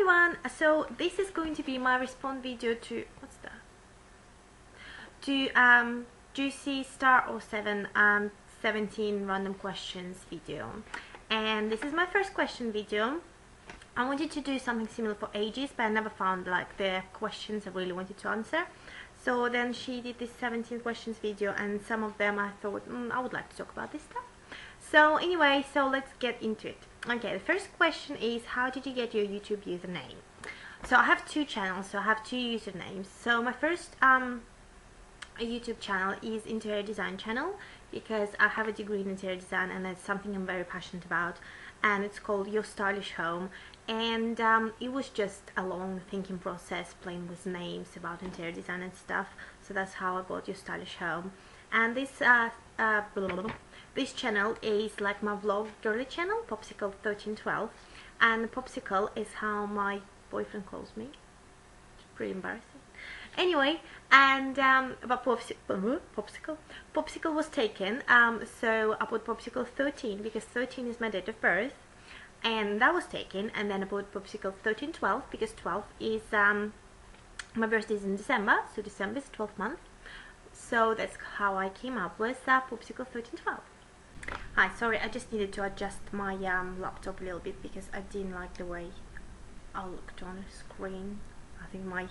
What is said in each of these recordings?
everyone, so this is going to be my response video to Juicy Star 07 17 random questions video, and this is my first question video. I wanted to do something similar for ages, but I never found like the questions I really wanted to answer. So then she did this 17 questions video, and some of them I thought I would like to talk about this stuff. So anyway, so let's get into it. Okay, the first question is, how did you get your YouTube username? So I have two channels, so I have two usernames. So my first YouTube channel is interior design channel, because I have a degree in interior design and it's something I'm very passionate about, and it's called Your Stylish Home. And it was just a long thinking process, playing with names about interior design and stuff. So that's how I got Your Stylish Home. And this channel is like my vlog girly channel, Popsicle 1312, and Popsicle is how my boyfriend calls me. It's pretty embarrassing. Anyway, and but Popsicle was taken, so I put Popsicle 13 because 13 is my date of birth, and that was taken. And then I put Popsicle 1312 because 12 is my birthday is in December, so December is 12th month. So that's how I came up with Popsicle 1312. Hi, sorry, I just needed to adjust my laptop a little bit because I didn't like the way I looked on the screen. I think my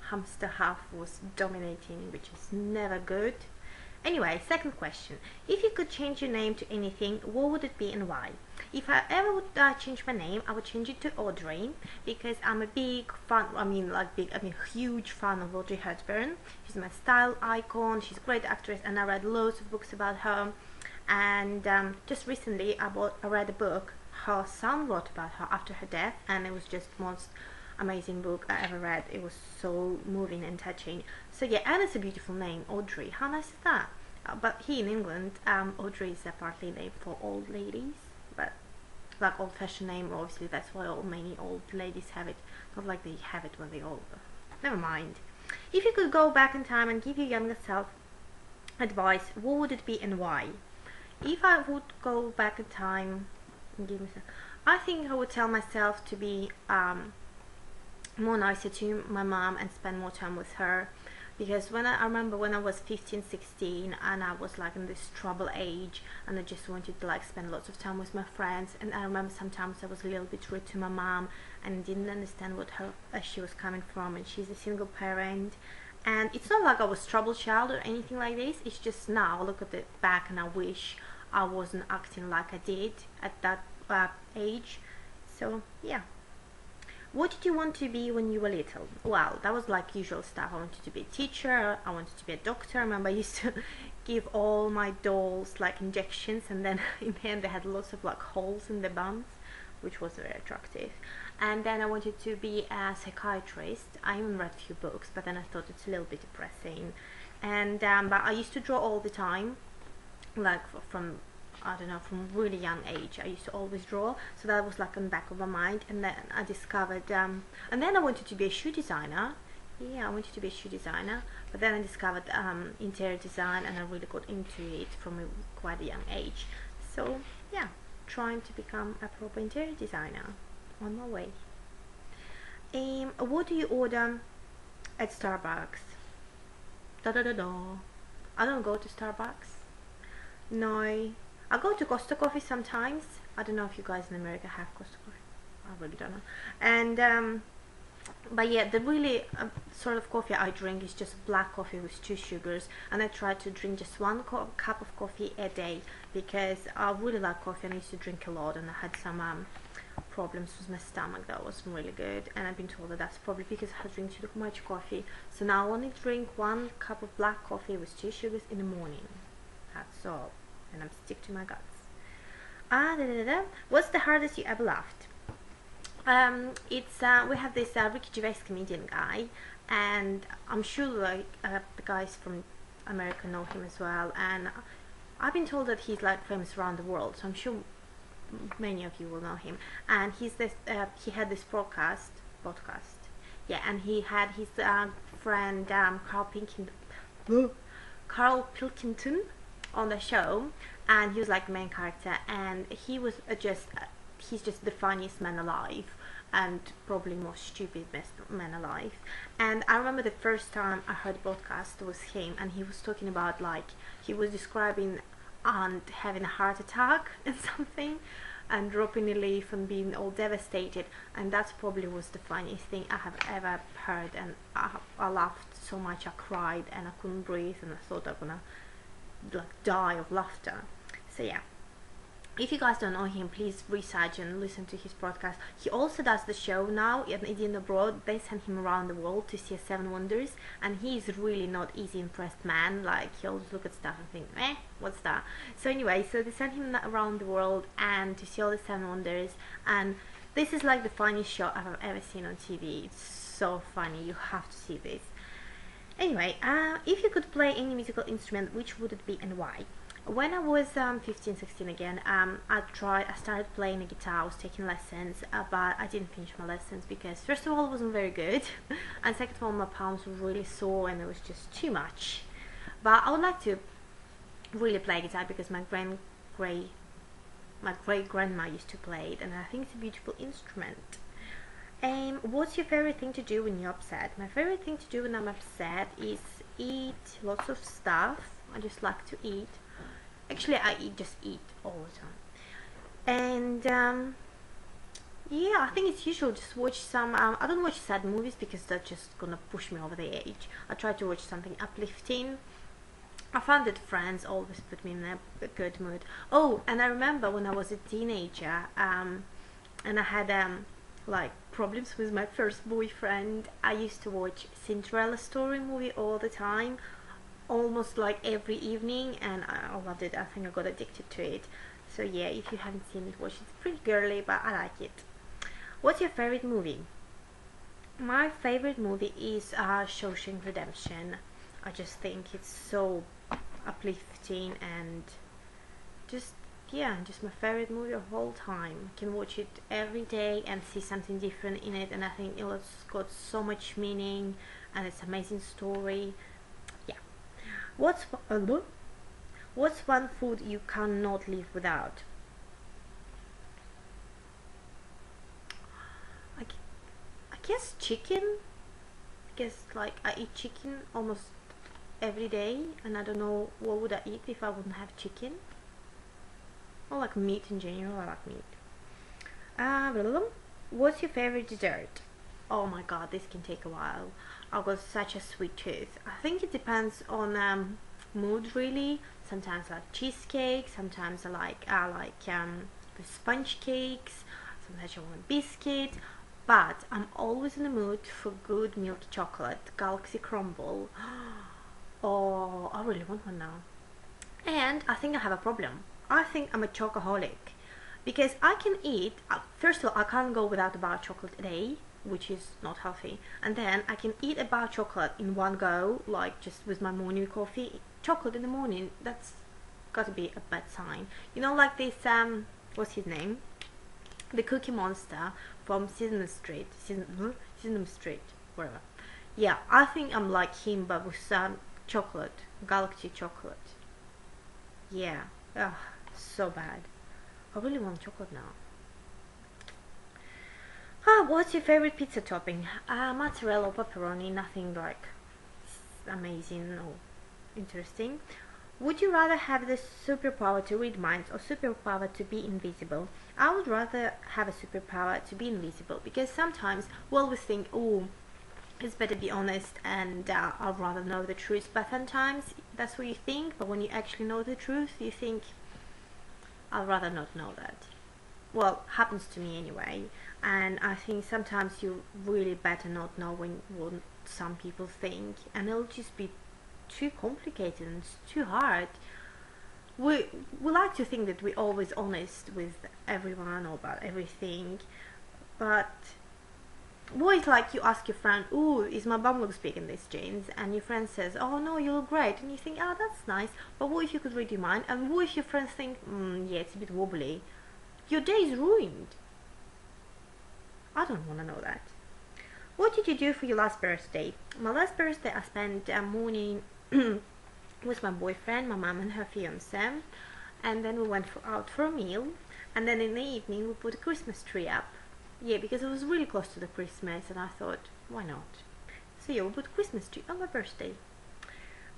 hamster half was dominating, which is never good. Anyway, second question. If you could change your name to anything, what would it be and why? If I ever would change my name, I would change it to Audrey, because I'm a big fan, huge fan of Audrey Hepburn. She's my style icon, she's a great actress, and I read loads of books about her. And just recently I read a book her son wrote about her after her death, and it was just the most amazing book I ever read. It was so moving and touching. So yeah, and it's a beautiful name, Audrey. How nice is that? But here in England, Audrey is a partly name for old ladies, but like old-fashioned name. Obviously, that's why many old ladies have it. Not like they have it when they're old. Never mind. If you could go back in time and give your younger self advice, what would it be and why? If I would go back in time and give myself, I think I would tell myself to be more nicer to my mom and spend more time with her, because I remember when I was 15, 16 and I was like in this trouble age, and I just wanted to like spend lots of time with my friends, and I remember sometimes I was a little bit rude to my mom and didn't understand what she was coming from, and she's a single parent. And it's not like I was troubled child or anything like this, it's just now I look at it back and I wish I wasn't acting like I did at that age. So yeah. What did you want to be when you were little? Well, that was like usual stuff. I wanted to be a teacher, I wanted to be a doctor. I remember I used to give all my dolls like injections, and then in the end they had lots of like holes in the bums, which was very attractive. And then I wanted to be a psychiatrist. I even read a few books, but then I thought it's a little bit depressing. And but I used to draw all the time, like from I don't know, from really young age. I used to always draw, so that was like on the back of my mind. And then I discovered, and then I wanted to be a shoe designer. Yeah, I wanted to be a shoe designer, but then I discovered interior design, and I really got into it from quite a young age. So yeah, trying to become a proper interior designer, on my way. What do you order at Starbucks? Da da da da. I don't go to Starbucks. No, I go to Costa Coffee sometimes. I don't know if you guys in America have Costa Coffee. I really don't know. And but yeah, the really sort of coffee I drink is just black coffee with 2 sugars, and I try to drink just 1 cup of coffee a day, because I really like coffee and I used to drink a lot, and I had some problems with my stomach that wasn't really good, and I've been told that that's probably because I drink too much coffee. So now I only drink 1 cup of black coffee with 2 sugars in the morning. That's all. And I'm stick to my guts. What's the hardest you ever laughed? It's we have this Ricky Gervais comedian guy, and I'm sure like the guys from America know him as well, and I've been told that he's like famous around the world, so I'm sure many of you will know him. And he had this podcast, yeah, and he had his friend Carl Pilkington on the show, and he was like the main character, and he was he's just the funniest man alive. and probably most stupid man alive. And I remember the first time I heard a podcast was him, and he was talking about, like, he was describing aunt having a heart attack and something, and dropping a leaf and being all devastated, and that probably was the funniest thing I have ever heard. And I laughed so much, I cried and I couldn't breathe, and I thought I'm gonna like die of laughter. So yeah, if you guys don't know him, please research and listen to his podcast. He also does the show now in Indian Abroad. They send him around the world to see 7 wonders, and he's really not easy impressed man. Like, he'll look at stuff and think, what's that? So anyway, so they send him around the world and to see all the 7 wonders, and this is like the funniest show I've ever seen on TV. It's so funny, you have to see this. Anyway, if you could play any musical instrument, which would it be and why? When I was 15, 16 again, I started playing the guitar. I was taking lessons, but I didn't finish my lessons because first of all it wasn't very good, and second of all my palms were really sore and it was just too much. But I would like to really play guitar because my great grandma used to play it, and I think it's a beautiful instrument. What's your favorite thing to do when you're upset? My favorite thing to do when I'm upset is eat lots of stuff. I just like to eat. Actually, I just eat all the time. And yeah, I think it's usual just watch some, I don't watch sad movies because that's just gonna push me over the edge. I try to watch something uplifting. I found that Friends always put me in a good mood. Oh, and I remember when I was a teenager, and I had like problems with my first boyfriend, I used to watch Cinderella story movie all the time, almost like every evening, and I loved it. I think I got addicted to it. So yeah, if you haven't seen it, watch it. It's pretty girly, but I like it. What's your favorite movie? My favorite movie is Shawshank Redemption. I just think it's so uplifting and just, yeah, just my favorite movie of all time. I can watch it every day and see something different in it, and I think it's got so much meaning and it's an amazing story. What's one food you cannot live without? I guess chicken. I guess like I eat chicken almost every day, and I don't know what would I eat if I wouldn't have chicken. I like meat in general. I like meat. What's your favorite dessert? Oh my god, this can take a while. I've got such a sweet tooth. I think it depends on mood really. Sometimes I like cheesecake, sometimes I like the sponge cakes, sometimes I want a biscuit, but I'm always in the mood for good milky chocolate, Galaxy Crumble. Oh, I really want one now. And I think I have a problem. I think I'm a chocoholic because I can eat, first of all, I can't go without a bar of chocolate a day, which is not healthy, and then I can eat a bar of chocolate in one go, like just with my morning coffee. Chocolate in the morning, that's gotta be a bad sign. You know, like this what's his name, the Cookie Monster from Sesame Street, wherever. Yeah, I think I'm like him, but with some chocolate, Galaxy chocolate. Yeah, ugh, so bad. I really want chocolate now. What's your favorite pizza topping? Mozzarella or pepperoni, nothing like amazing or interesting. Would you rather have the superpower to read minds or superpower to be invisible? I would rather have a superpower to be invisible, because sometimes we always think, oh, it's better be honest and I'd rather know the truth, but sometimes that's what you think, but when you actually know the truth, you think, I'd rather not know that. Well, happens to me anyway, and I think sometimes you really better not know what some people think, and it'll just be too complicated and it's too hard. We like to think that we're always honest with everyone or about everything, but what is like you ask your friend, oh, is my bum looks big in these jeans, and your friend says, oh no, you look great, and you think, oh, that's nice, but what if you could read your mind, and what if your friends think, yeah, it's a bit wobbly? Your day is ruined. I don't want to know that. What did you do for your last birthday? My last birthday, I spent a morning with my boyfriend, my mom and her fiancé, and then we went out for a meal, and then in the evening we put a Christmas tree up. Yeah, because it was really close to the Christmas and I thought, why not? So yeah, we'll put Christmas tree on my birthday.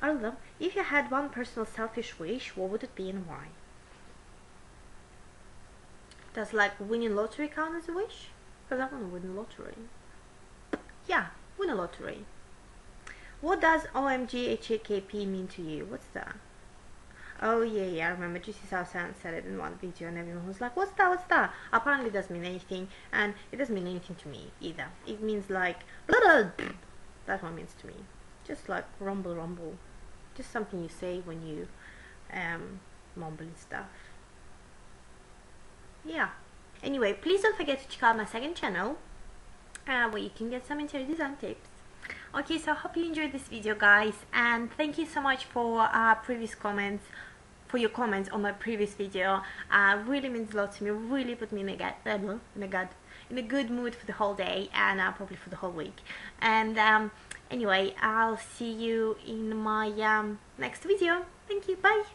I don't know, if you had one personal selfish wish, what would it be and why? Does like winning lottery count as a wish? Because I want to win the lottery. Yeah, win a lottery. What does OMGHAKP mean to you? What's that? Oh yeah, I remember Juicy Southend said it in one video and everyone was like, what's that, what's that? Apparently it doesn't mean anything, and it doesn't mean anything to me either. It means like, blah, blah, blah. That's what it means to me. Just like rumble rumble. Just something you say when you mumble and stuff. Yeah. Anyway, please don't forget to check out my second channel where you can get some interior design tips. Okay, so I hope you enjoyed this video, guys, and thank you so much for previous comments, for your comments on my previous video. Really means a lot to me. Really put me in a good mood for the whole day and probably for the whole week. And anyway, I'll see you in my next video. Thank you. Bye.